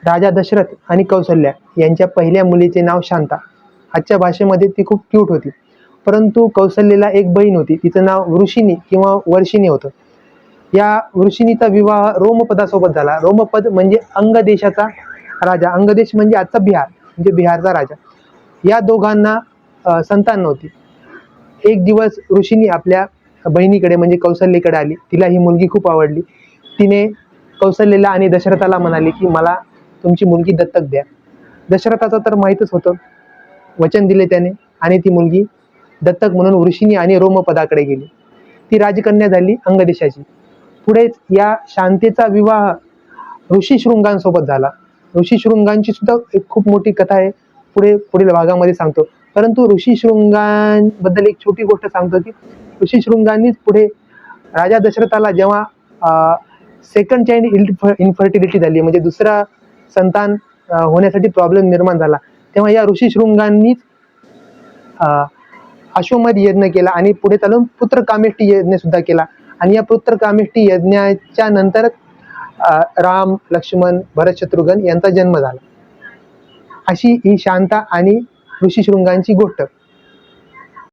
राजा दशरथ आणि कौसल्या यांच्या पहिल्या मुलीचे नाव शांता. आजच्या भाषेमध्ये ती खूप क्यूट होती. परंतु कौसल्याला एक बहीण होती, तिचं नाव वृषिणी किंवा वर्षिणी होतं. या वृषिणीचा विवाह रोमपदासोबत झाला. रोमपद म्हणजे अंग देशाचा राजा, अंगदेश म्हणजे आजचा बिहार, म्हणजे बिहारचा राजा. या दोघांना संतान नव्हती. एक दिवस ऋषींनी आपल्या बहिणीकडे म्हणजे कौसल्याकडे आली. तिला ही मुलगी खूप आवडली. तिने कौसल्याला आणि दशरथाला म्हणाली की मला तुमची मुलगी दत्तक द्या. दशरथाचं तर माहीतच होतं, वचन दिले त्याने आणि ती मुलगी दत्तक म्हणून ऋषींनी आणि रोमपदाकडे गेली. ती राजकन्या झाली अंगदेशाची. पुढेच या शांतेचा विवाह ऋषीशृंगांसोबत झाला. ऋषीशृंगांची सुद्धा एक खूप मोठी कथा आहे, पुढील भागामध्ये सांगतो. परंतु ऋषीशृंगांबद्दल एक छोटी गोष्ट सांगतो की ऋषीशृंगांनीच पुढे राजा दशरथाला जेव्हा सेकंड चाइल्ड इन्फर्टिलिटी झाली, म्हणजे दुसरा संतान होण्यासाठी प्रॉब्लेम निर्माण झाला, तेव्हा या ऋषीशृंगांनीच अश्वमेध यज्ञ केला आणि पुढे चालून पुत्रकामेष्टी यज्ञ सुद्धा केला. आणि या पुत्रकामेष्टी यज्ञाच्या नंतर राम, लक्ष्मण, भरत, शत्रुघ्न यांचा जन्म झाला. अशी ही शांता आणि ऋषीशृंगांची गोष्ट.